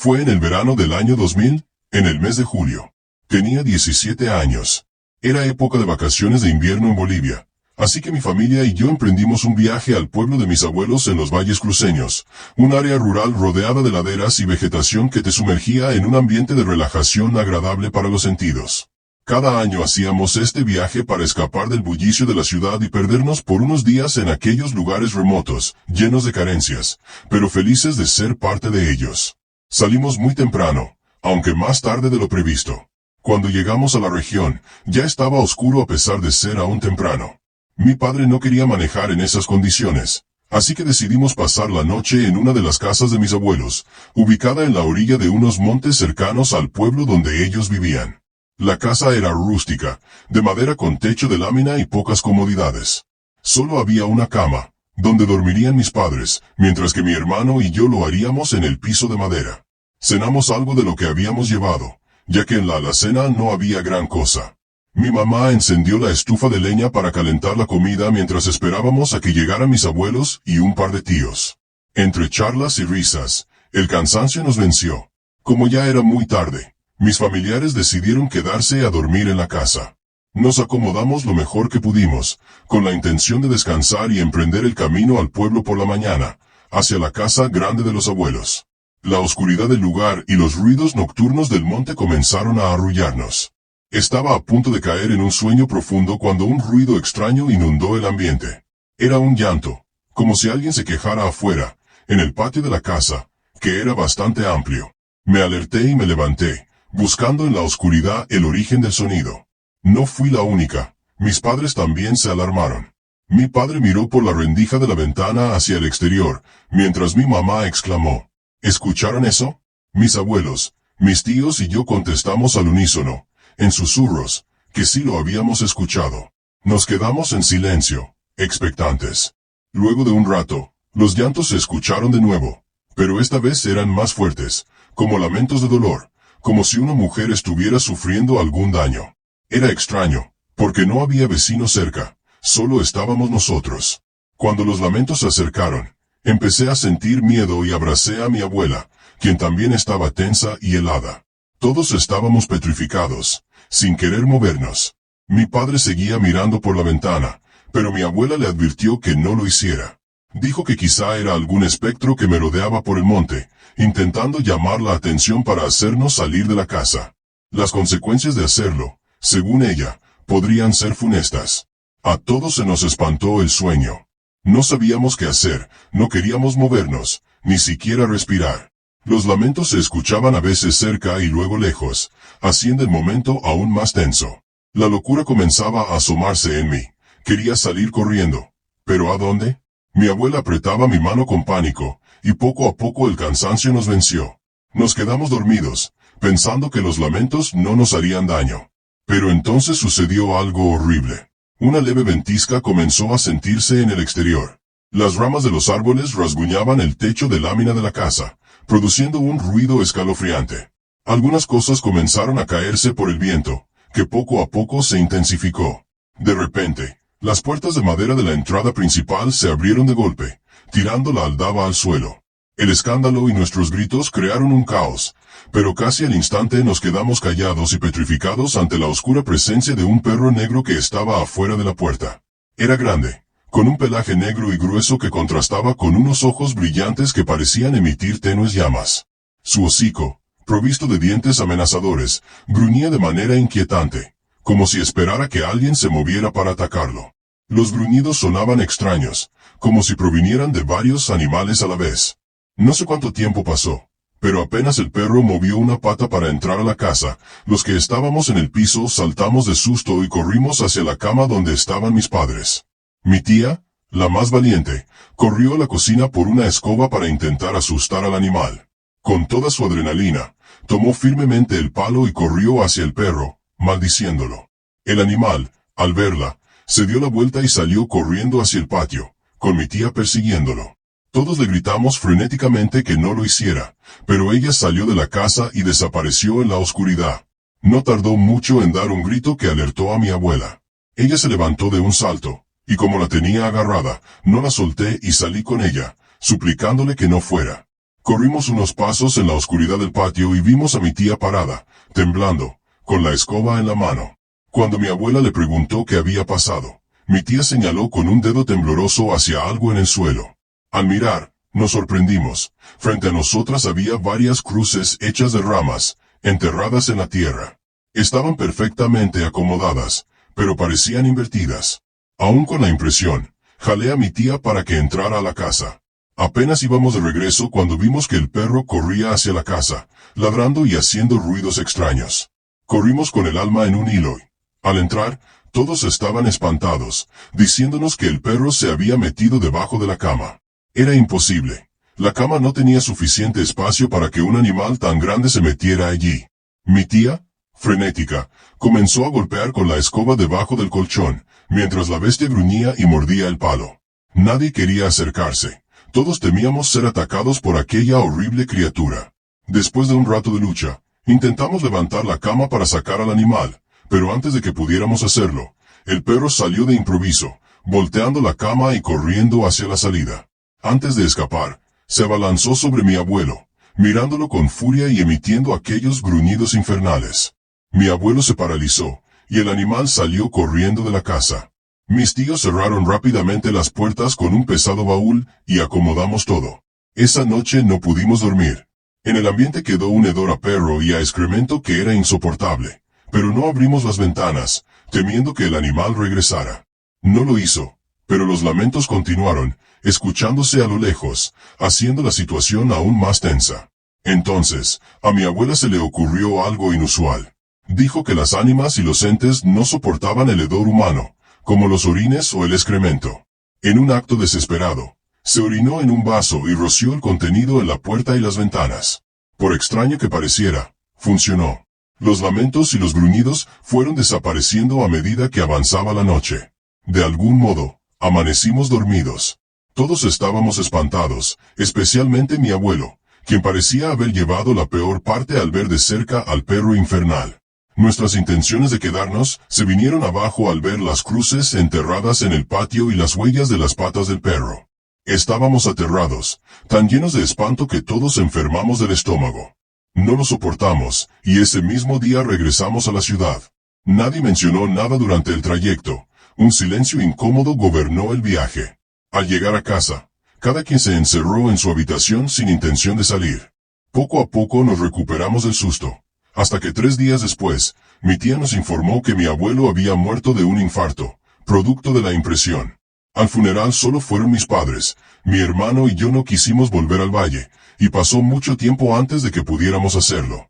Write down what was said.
Fue en el verano del año 2000, en el mes de julio. Tenía 17 años. Era época de vacaciones de invierno en Bolivia. Así que mi familia y yo emprendimos un viaje al pueblo de mis abuelos en los valles cruceños, un área rural rodeada de laderas y vegetación que te sumergía en un ambiente de relajación agradable para los sentidos. Cada año hacíamos este viaje para escapar del bullicio de la ciudad y perdernos por unos días en aquellos lugares remotos, llenos de carencias, pero felices de ser parte de ellos. Salimos muy temprano, aunque más tarde de lo previsto. Cuando llegamos a la región, ya estaba oscuro a pesar de ser aún temprano. Mi padre no quería manejar en esas condiciones, así que decidimos pasar la noche en una de las casas de mis abuelos, ubicada en la orilla de unos montes cercanos al pueblo donde ellos vivían. La casa era rústica, de madera con techo de lámina y pocas comodidades. Solo había una cama, donde dormirían mis padres, mientras que mi hermano y yo lo haríamos en el piso de madera. Cenamos algo de lo que habíamos llevado, ya que en la alacena no había gran cosa. Mi mamá encendió la estufa de leña para calentar la comida mientras esperábamos a que llegaran mis abuelos y un par de tíos. Entre charlas y risas, el cansancio nos venció. Como ya era muy tarde, mis familiares decidieron quedarse a dormir en la casa. Nos acomodamos lo mejor que pudimos, con la intención de descansar y emprender el camino al pueblo por la mañana, hacia la casa grande de los abuelos. La oscuridad del lugar y los ruidos nocturnos del monte comenzaron a arrullarnos. Estaba a punto de caer en un sueño profundo cuando un ruido extraño inundó el ambiente. Era un llanto, como si alguien se quejara afuera, en el patio de la casa, que era bastante amplio. Me alerté y me levanté, buscando en la oscuridad el origen del sonido. No fui la única, mis padres también se alarmaron. Mi padre miró por la rendija de la ventana hacia el exterior, mientras mi mamá exclamó: ¿escucharon eso? Mis abuelos, mis tíos y yo contestamos al unísono, en susurros, que sí lo habíamos escuchado. Nos quedamos en silencio, expectantes. Luego de un rato, los llantos se escucharon de nuevo, pero esta vez eran más fuertes, como lamentos de dolor, como si una mujer estuviera sufriendo algún daño. Era extraño, porque no había vecinos cerca, solo estábamos nosotros. Cuando los lamentos se acercaron, empecé a sentir miedo y abracé a mi abuela, quien también estaba tensa y helada. Todos estábamos petrificados, sin querer movernos. Mi padre seguía mirando por la ventana, pero mi abuela le advirtió que no lo hiciera. Dijo que quizá era algún espectro que me rodeaba por el monte, intentando llamar la atención para hacernos salir de la casa. Las consecuencias de hacerlo, según ella, podrían ser funestas. A todos se nos espantó el sueño. No sabíamos qué hacer, no queríamos movernos, ni siquiera respirar. Los lamentos se escuchaban a veces cerca y luego lejos, haciendo el momento aún más tenso. La locura comenzaba a asomarse en mí. Quería salir corriendo. ¿Pero a dónde? Mi abuela apretaba mi mano con pánico, y poco a poco el cansancio nos venció. Nos quedamos dormidos, pensando que los lamentos no nos harían daño. Pero entonces sucedió algo horrible. Una leve ventisca comenzó a sentirse en el exterior. Las ramas de los árboles rasguñaban el techo de lámina de la casa, produciendo un ruido escalofriante. Algunas cosas comenzaron a caerse por el viento, que poco a poco se intensificó. De repente, las puertas de madera de la entrada principal se abrieron de golpe, tirando la aldaba al suelo. El escándalo y nuestros gritos crearon un caos, pero casi al instante nos quedamos callados y petrificados ante la oscura presencia de un perro negro que estaba afuera de la puerta. Era grande, con un pelaje negro y grueso que contrastaba con unos ojos brillantes que parecían emitir tenues llamas. Su hocico, provisto de dientes amenazadores, gruñía de manera inquietante, como si esperara que alguien se moviera para atacarlo. Los gruñidos sonaban extraños, como si provinieran de varios animales a la vez. No sé cuánto tiempo pasó, pero apenas el perro movió una pata para entrar a la casa, los que estábamos en el piso saltamos de susto y corrimos hacia la cama donde estaban mis padres. Mi tía, la más valiente, corrió a la cocina por una escoba para intentar asustar al animal. Con toda su adrenalina, tomó firmemente el palo y corrió hacia el perro, maldiciéndolo. El animal, al verla, se dio la vuelta y salió corriendo hacia el patio, con mi tía persiguiéndolo. Todos le gritamos frenéticamente que no lo hiciera, pero ella salió de la casa y desapareció en la oscuridad. No tardó mucho en dar un grito que alertó a mi abuela. Ella se levantó de un salto, y como la tenía agarrada, no la solté y salí con ella, suplicándole que no fuera. Corrimos unos pasos en la oscuridad del patio y vimos a mi tía parada, temblando, con la escoba en la mano. Cuando mi abuela le preguntó qué había pasado, mi tía señaló con un dedo tembloroso hacia algo en el suelo. Al mirar, nos sorprendimos. Frente a nosotras había varias cruces hechas de ramas, enterradas en la tierra. Estaban perfectamente acomodadas, pero parecían invertidas. Aún con la impresión, jalé a mi tía para que entrara a la casa. Apenas íbamos de regreso cuando vimos que el perro corría hacia la casa, ladrando y haciendo ruidos extraños. Corrimos con el alma en un hilo. Al entrar, todos estaban espantados, diciéndonos que el perro se había metido debajo de la cama. Era imposible. La cama no tenía suficiente espacio para que un animal tan grande se metiera allí. Mi tía, frenética, comenzó a golpear con la escoba debajo del colchón, mientras la bestia gruñía y mordía el palo. Nadie quería acercarse. Todos temíamos ser atacados por aquella horrible criatura. Después de un rato de lucha, intentamos levantar la cama para sacar al animal, pero antes de que pudiéramos hacerlo, el perro salió de improviso, volteando la cama y corriendo hacia la salida. Antes de escapar, se abalanzó sobre mi abuelo, mirándolo con furia y emitiendo aquellos gruñidos infernales. Mi abuelo se paralizó, y el animal salió corriendo de la casa. Mis tíos cerraron rápidamente las puertas con un pesado baúl y acomodamos todo. Esa noche no pudimos dormir. En el ambiente quedó un hedor a perro y a excremento que era insoportable, pero no abrimos las ventanas, temiendo que el animal regresara. No lo hizo, pero los lamentos continuaron, escuchándose a lo lejos, haciendo la situación aún más tensa. Entonces, a mi abuela se le ocurrió algo inusual. Dijo que las ánimas y los entes no soportaban el hedor humano, como los orines o el excremento. En un acto desesperado, se orinó en un vaso y roció el contenido en la puerta y las ventanas. Por extraño que pareciera, funcionó. Los lamentos y los gruñidos fueron desapareciendo a medida que avanzaba la noche. De algún modo, amanecimos dormidos. Todos estábamos espantados, especialmente mi abuelo, quien parecía haber llevado la peor parte al ver de cerca al perro infernal. Nuestras intenciones de quedarnos se vinieron abajo al ver las cruces enterradas en el patio y las huellas de las patas del perro. Estábamos aterrados, tan llenos de espanto que todos enfermamos del estómago. No lo soportamos, y ese mismo día regresamos a la ciudad. Nadie mencionó nada durante el trayecto. Un silencio incómodo gobernó el viaje. Al llegar a casa, cada quien se encerró en su habitación sin intención de salir. Poco a poco nos recuperamos del susto. Hasta que 3 días después, mi tía nos informó que mi abuelo había muerto de un infarto, producto de la impresión. Al funeral solo fueron mis padres, mi hermano y yo no quisimos volver al valle, y pasó mucho tiempo antes de que pudiéramos hacerlo.